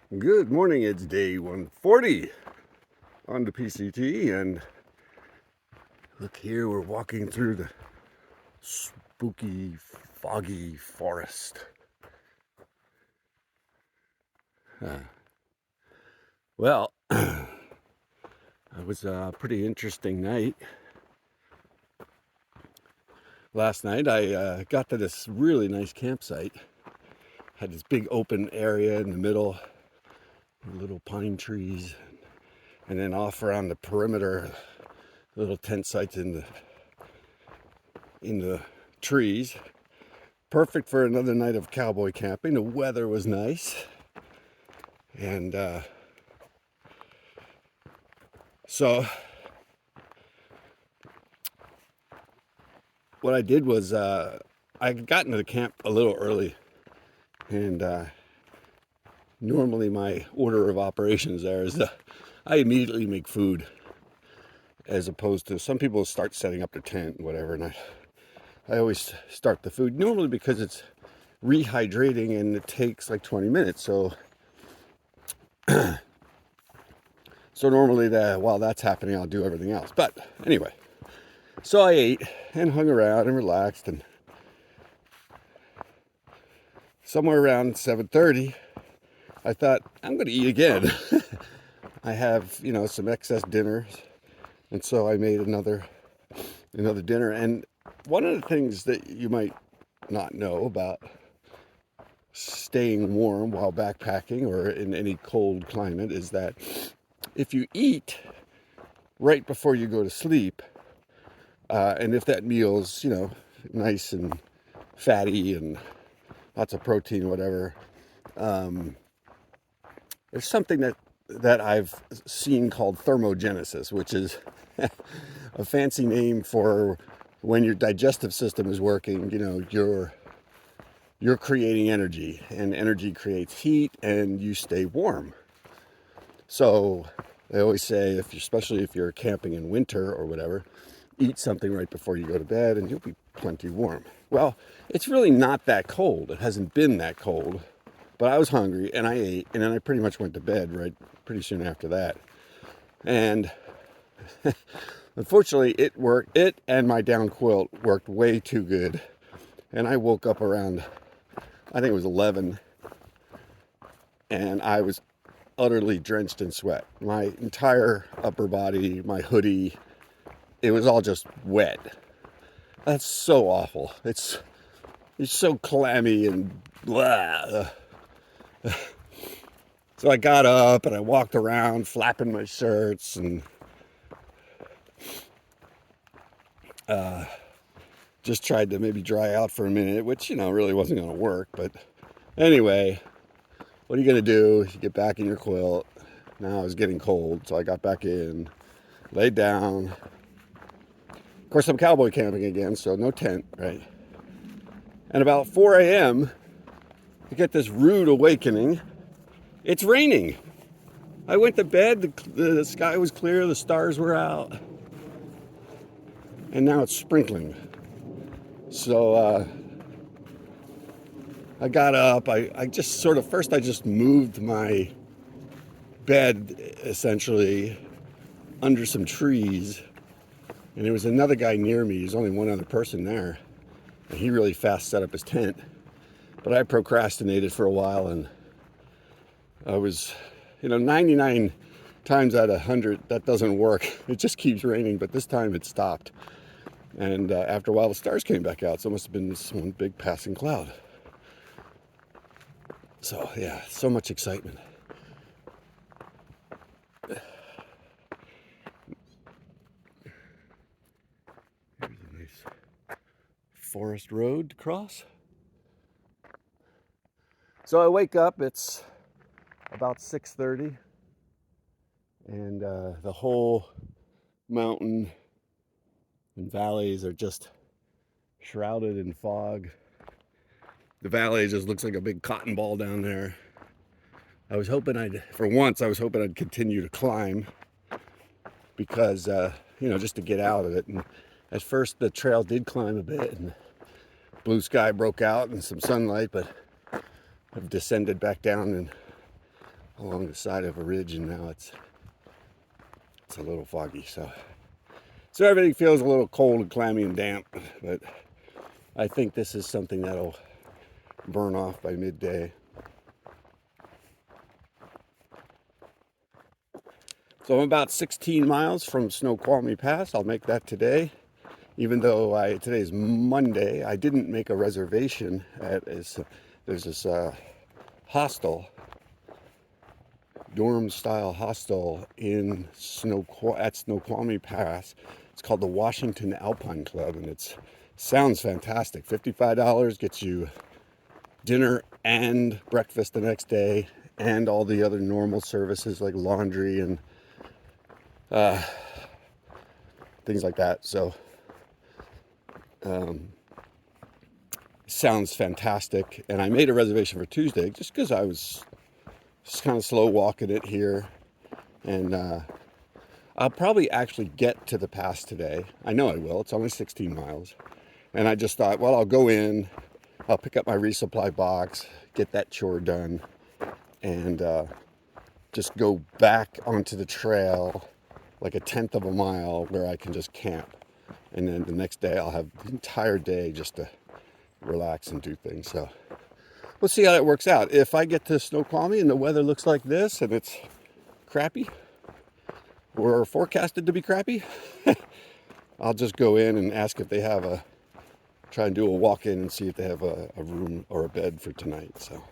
Good morning, it's day 140 on the PCT, and look here, we're walking through the spooky, foggy forest. Well, it was a pretty interesting night. Last night I got to this really nice campsite. Had this big open area in the middle, little pine trees, and then off around the perimeter, little tent sites in the trees. Perfect for another night of cowboy camping. The weather was nice, and so what I did was I got into the camp a little early, and normally my order of operations there is I immediately make food, as opposed to some people start setting up their tent and whatever, and I always start the food, normally because it's rehydrating and it takes like 20 minutes. So normally while that's happening, I'll do everything else. But anyway, so I ate and hung around and relaxed, and somewhere around 7:30, I thought, I'm going to eat again. I have, some excess dinners, and so I made another dinner. And one of the things that you might not know about staying warm while backpacking or in any cold climate is that if you eat right before you go to sleep, and if that meal's, nice and fatty and lots of protein, whatever, there's something that I've seen called thermogenesis, which is a fancy name for when your digestive system is working. You're creating energy, and energy creates heat, and you stay warm. So they always say, especially if you're camping in winter or whatever, eat something right before you go to bed and you'll be plenty warm. Well, it's really not that cold. It hasn't been that cold, but I was hungry and I ate, and then I pretty much went to bed right pretty soon after that. And unfortunately, it worked. It and my down quilt worked way too good. And I woke up around, I think it was 11, and I was utterly drenched in sweat. My entire upper body, my hoodie, it was all just wet. That's so awful. It's so clammy and blah. So I got up and I walked around flapping my shirts and just tried to maybe dry out for a minute, which, really wasn't going to work. But anyway, what are you going to do? You get back in your quilt. Now it was getting cold, so I got back in, laid down. Of course, I'm cowboy camping again, so no tent, right? And about 4 a.m., I get this rude awakening. It's raining. I went to bed, the sky was clear, the stars were out, and now it's sprinkling. So I got up, I just sort of, first I just moved my bed essentially under some trees, and there was another guy near me. There's only one other person there, and he really fast set up his tent. But I procrastinated for a while, and I was, 99 times out of 100, that doesn't work. It just keeps raining, but this time it stopped. And after a while, the stars came back out, so it must have been this one big passing cloud. So, yeah, so much excitement. Here's a nice forest road to cross. So I wake up, it's about 6:30, and the whole mountain and valleys are just shrouded in fog. The valley just looks like a big cotton ball down there. I was hoping I'd continue to climb because, just to get out of it. And at first the trail did climb a bit, and blue sky broke out and some sunlight, but I've descended back down, and along the side of a ridge, and now it's a little foggy. So everything feels a little cold and clammy and damp, but I think this is something that'll burn off by midday. So I'm about 16 miles from Snoqualmie Pass. I'll make that today. Even though today's Monday, I didn't make a reservation at there's this hostel, dorm-style hostel in Snoqualmie Pass. It's called the Washington Alpine Club, and it sounds fantastic. $55 gets you dinner and breakfast the next day, and all the other normal services like laundry and things like that. So sounds fantastic. And I made a reservation for Tuesday just because I was just kind of slow walking it here. And I'll probably actually get to the pass today. I know I will. It's only 16 miles. And I just thought, well, I'll go in, I'll pick up my resupply box, get that chore done, and just go back onto the trail like a 1/10 of a mile where I can just camp. And then the next day I'll have the entire day just to relax and do things. So we'll see how that works out. If I get to Snoqualmie and the weather looks like this and it's crappy, or forecasted to be crappy, I'll just go in and ask if they have try and do a walk-in and see if they have a room or a bed for tonight. So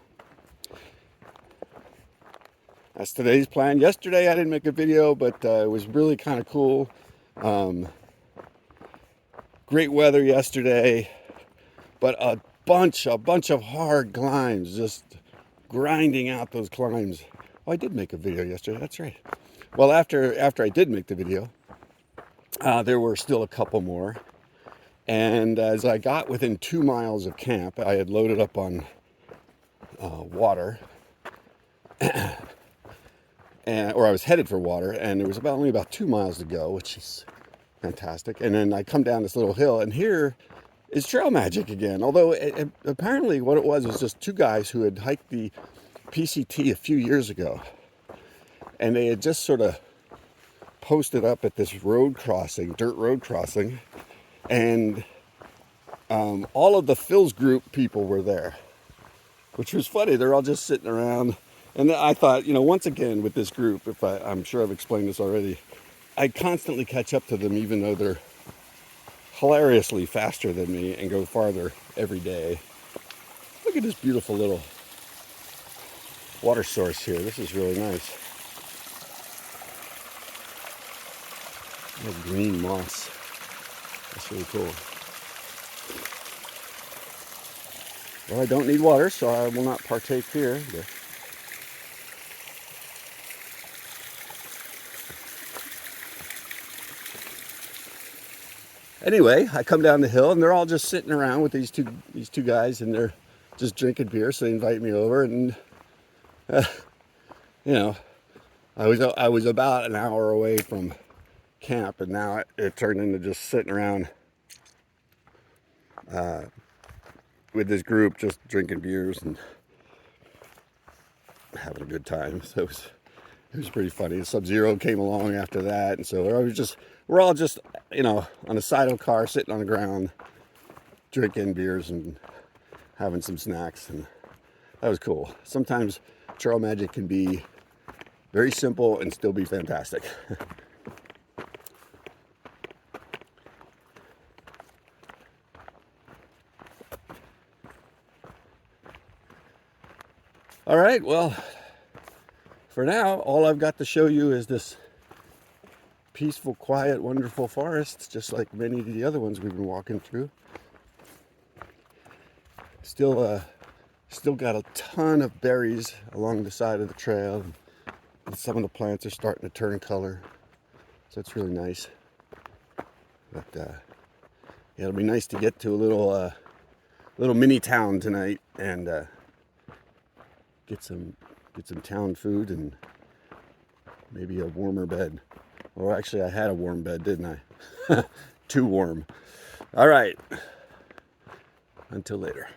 that's today's plan. Yesterday I didn't make a video, but it was really kind of cool. Great weather yesterday, but a bunch of hard climbs, just grinding out those climbs. Oh, I did make a video yesterday, that's right. Well, after I did make the video, there were still a couple more. And as I got within 2 miles of camp, I had loaded up on water, or I was headed for water, and there was only about 2 miles to go, which is fantastic. And then I come down this little hill, and here is trail magic again. Although apparently what it was just two guys who had hiked the PCT a few years ago, and they had just sort of posted up at this dirt road crossing, and all of the Phil's group people were there, which was funny. They're all just sitting around, and I thought, once again with this group, I'm sure I've explained this already, I constantly catch up to them, even though they're hilariously faster than me and go farther every day. Look at this beautiful little water source here. This is really nice. That green moss. That's really cool. Well, I don't need water, so I will not partake here. Anyway, I come down the hill, and they're all just sitting around with these two guys, and they're just drinking beer. So they invite me over, and I was about an hour away from camp, and now it turned into just sitting around with this group, just drinking beers and having a good time. So it was pretty funny. Sub-Zero came along after that, and so we're all just on the side of a car, sitting on the ground, drinking beers and having some snacks, and that was cool. Sometimes trail magic can be very simple and still be fantastic. All right, well, for now, all I've got to show you is this peaceful, quiet, wonderful forest, just like many of the other ones we've been walking through. Still got a ton of berries along the side of the trail, and some of the plants are starting to turn color, so it's really nice. But yeah, it'll be nice to get to a little mini town tonight and get some town food and maybe a warmer bed. Or actually, I had a warm bed, didn't I? Too warm. All right. Until later.